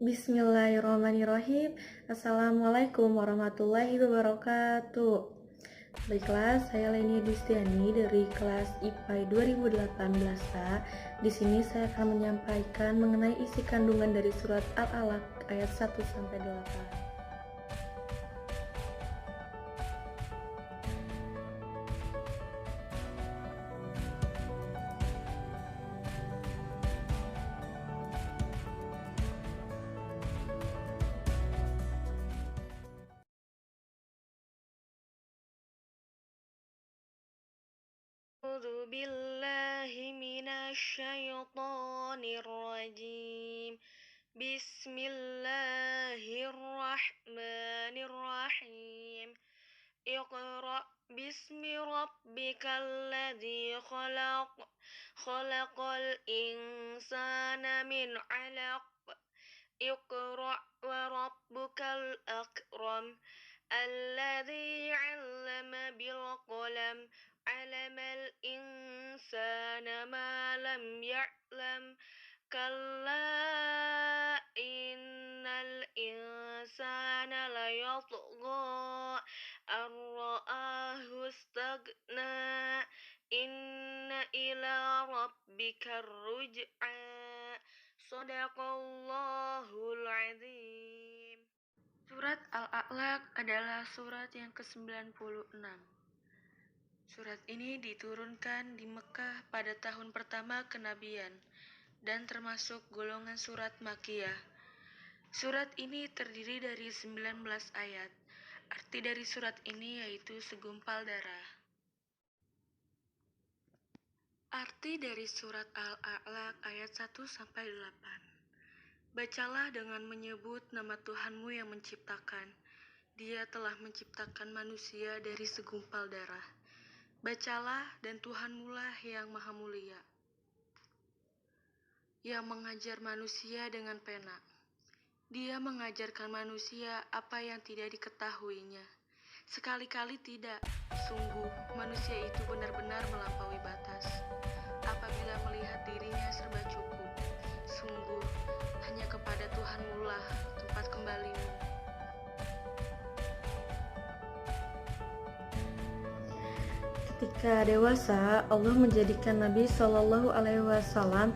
Bismillahirrahmanirrahim. Assalamualaikum warahmatullahi wabarakatuh. Baiklah, saya Leni Distiani dari kelas IPA 2018A. Di sini saya akan menyampaikan mengenai isi kandungan dari surat Al-Alaq ayat 1 sampai 8. أعوذ بالله من الشيطان الرجيم بسم الله الرحمن الرحيم اقرأ باسم ربك الذي خلق الإنسان من علق اقرأ وربك الأكرم الذي علم بالقلم علم الإنسان ما لم يعلم كلا إن الإنسان ليطغى أن رآه استغنى إن إلى ربك الرجعى Sadaqallahul Azim. Surat Al-A'laq adalah surat yang ke-96. Surat ini diturunkan di Mekah pada tahun pertama kenabian dan termasuk golongan surat Makkiyah. Surat ini terdiri dari 19 ayat. Arti dari surat ini yaitu segumpal darah. Arti dari surat Al-A'laq ayat 1 sampai 8. Bacalah dengan menyebut nama Tuhanmu yang menciptakan. Dia telah menciptakan manusia dari segumpal darah. Bacalah, dan Tuhanmulah yang maha mulia, yang mengajar manusia dengan pena. Dia mengajarkan manusia apa yang tidak diketahuinya. Sekali-kali tidak, sungguh manusia itu benar-benar melampaui batas. Apabila melihat dirinya serba cukup, sungguh hanya kepada Tuhanmulah tempat kembalimu. Ketika dewasa, Allah menjadikan Nabi Shallallahu Alaihi Wasallam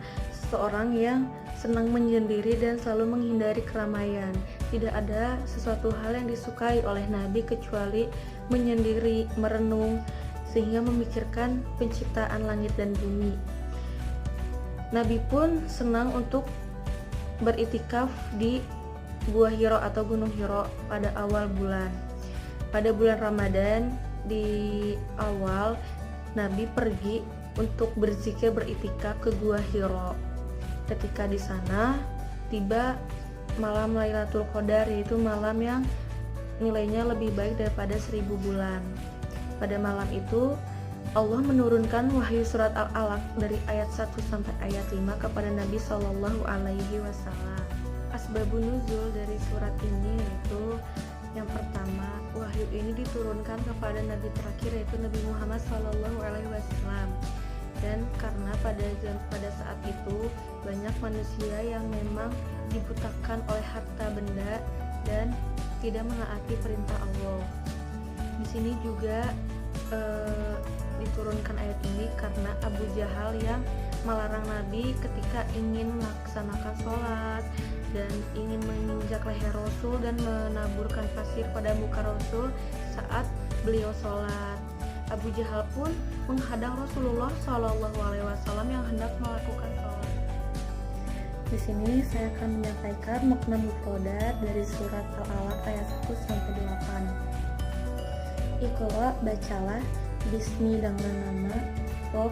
seorang yang senang menyendiri dan selalu menghindari keramaian. Tidak ada sesuatu hal yang disukai oleh Nabi kecuali menyendiri, merenung, sehingga memikirkan penciptaan langit dan bumi. Nabi pun senang untuk beritikaf di Gua Hiro atau Gunung Hiro pada awal bulan. Pada bulan Ramadan di awal, Nabi pergi untuk berzikir beritikaf ke Gua Hiro. Ketika di sana tiba malam Lailatul Qadar, yaitu malam yang nilainya lebih baik daripada 1000 bulan. Pada malam itu Allah menurunkan wahyu surat Al-Alaq dari ayat 1 sampai ayat 5 kepada Nabi Shallallahu Alaihi Wasallam. Asbabun nuzul dari surat ini yaitu yang pertama, wahyu ini diturunkan kepada Nabi terakhir yaitu Nabi Muhammad Shallallahu Alaihi Wasallam. Dan karena pada saat itu banyak manusia yang memang dibutakan oleh harta benda dan tidak menaati perintah Allah. Di sini juga diturunkan ayat ini karena Abu Jahal yang melarang Nabi ketika ingin melaksanakan sholat dan ingin menginjak leher Rasul dan menaburkan pasir pada muka Rasul saat beliau sholat. Abu Jahal pun menghadang Rasulullah Shallallahu Alaihi Wasallam yang hendak melakukan sholat. Di sini saya akan menyampaikan makna mufradat dari surat Al-Alaq ayat 1 sampai 8. Iqra, bacalah, bismi dengan nama Rob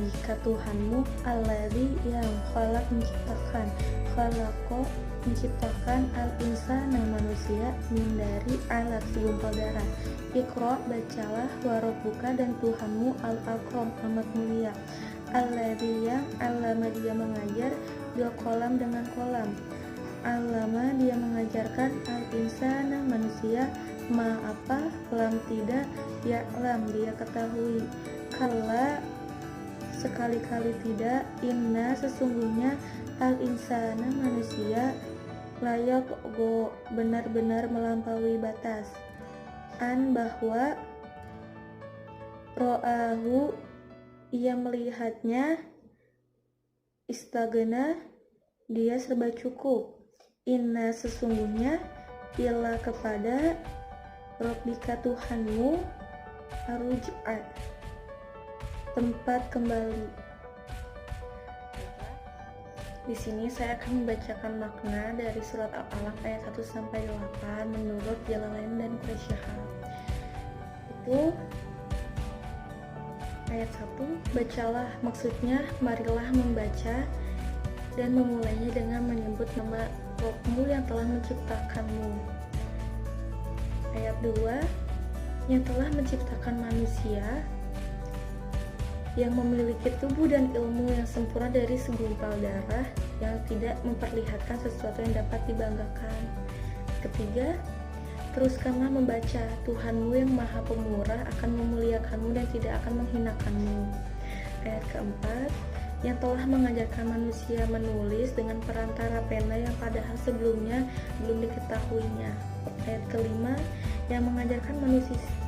bika Tuhanmu, alladzi yang khalaq menciptakan, khalaqo menciptakan al-insana manusia min dari alat segumpal darah. Iqra, bacalah, warabbuka dan Tuhanmu al-akram amat mulia, alladzi yang allama dia mengajar bil qalam dengan kolam, allama dia mengajarkan al-insana manusia ma apa lam tidak ya'lam dia ketahui, kalla sekali-kali tidak, inna sesungguhnya al insana manusia layak go benar-benar melampaui batas. An bahwa ro'ahu ia melihatnya, istagna dia serba cukup, inna sesungguhnya, ila kepada Rabbika Tuhanmu, aruj'a tempat kembali. Di sini saya akan membacakan makna dari surat Al-Alaq ayat 1 sampai 8 menurut Jalalain dan Quraish Shihab. Itu ayat 1, bacalah, maksudnya marilah membaca dan memulainya dengan menyebut nama Rabbmu yang telah menciptakanmu. Ayat 2, yang telah menciptakan manusia, yang memiliki tubuh dan ilmu yang sempurna dari segumpal darah, yang tidak memperlihatkan sesuatu yang dapat dibanggakan. Ketiga, teruskanlah membaca, Tuhanmu yang maha pemurah akan memuliakanmu dan tidak akan menghinakanmu. Ayat keempat, yang telah mengajarkan manusia menulis dengan perantara pena yang padahal sebelumnya belum diketahuinya. Ayat kelima, yang mengajarkan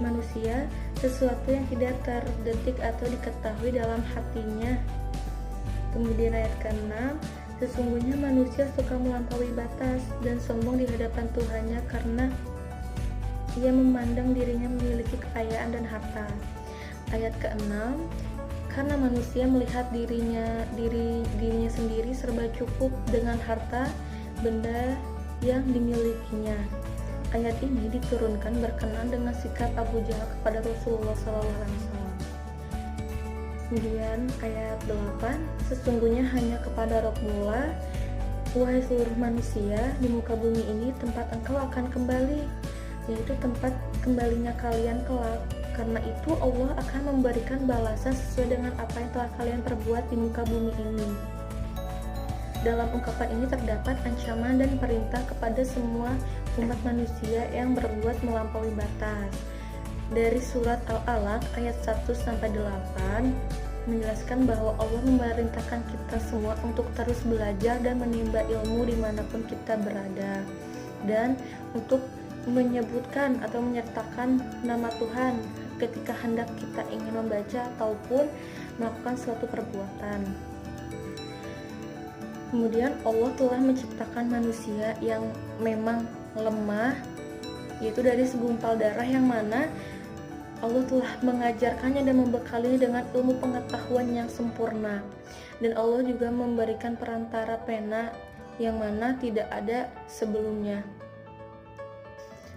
manusia sesuatu yang tidak terdetik atau diketahui dalam hatinya. Kemudian ayat ke-6, sesungguhnya manusia suka melampaui batas dan sombong di hadapan Tuhannya karena ia memandang dirinya memiliki kekayaan dan harta. Ayat ke-6, karena manusia melihat dirinya sendiri serba cukup dengan harta benda yang dimilikinya. Ayat ini diturunkan berkenaan dengan sikap Abu Jahal kepada Rasulullah SAW. Kemudian ayat 8, sesungguhnya hanya kepada Rabbullah, wahai seluruh manusia, di muka bumi ini tempat engkau akan kembali, yaitu tempat kembalinya kalian kelak. Karena itu Allah akan memberikan balasan sesuai dengan apa yang telah kalian perbuat di muka bumi ini. Dalam ungkapan ini terdapat ancaman dan perintah kepada semua umat manusia yang berbuat melampaui batas. Dari surat Al-Alaq ayat 1-8 menjelaskan bahwa Allah memerintahkan kita semua untuk terus belajar dan menimba ilmu dimanapun kita berada, dan untuk menyebutkan atau menyertakan nama Tuhan ketika hendak kita ingin membaca ataupun melakukan suatu perbuatan. Kemudian Allah telah menciptakan manusia yang memang lemah, yaitu dari segumpal darah, yang mana Allah telah mengajarkannya dan membekalinya dengan ilmu pengetahuan yang sempurna. Dan Allah juga memberikan perantara pena yang mana tidak ada sebelumnya.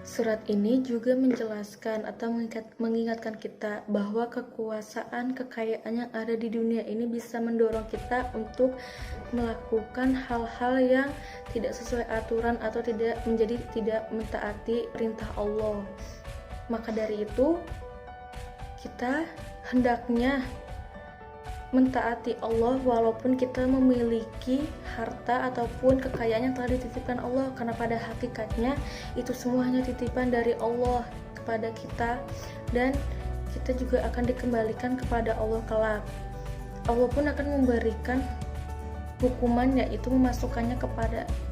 Surat ini juga menjelaskan atau mengingatkan kita bahwa kekuasaan, kekayaan yang ada di dunia ini bisa mendorong kita untuk melakukan hal-hal yang tidak sesuai aturan atau tidak mentaati perintah Allah. Maka dari itu, kita hendaknya mentaati Allah walaupun kita memiliki harta ataupun kekayaan yang telah dititipkan Allah, karena pada hakikatnya itu semuanya titipan dari Allah kepada kita, dan kita juga akan dikembalikan kepada Allah kelak. Allah pun akan memberikan hukuman, yaitu memasukkannya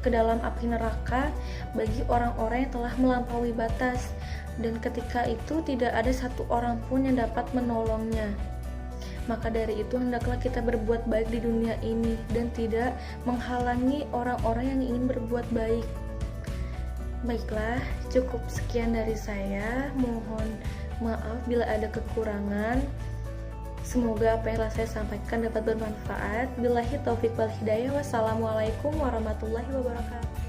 ke dalam api neraka bagi orang-orang yang telah melampaui batas, dan ketika itu tidak ada satu orang pun yang dapat menolongnya. Maka dari itu hendaklah kita berbuat baik di dunia ini dan tidak menghalangi orang-orang yang ingin berbuat baik. Baiklah, cukup sekian dari saya. Mohon maaf bila ada kekurangan. Semoga apa yang telah saya sampaikan dapat bermanfaat. Billahi taufik wal hidayah. Wassalamualaikum warahmatullahi wabarakatuh.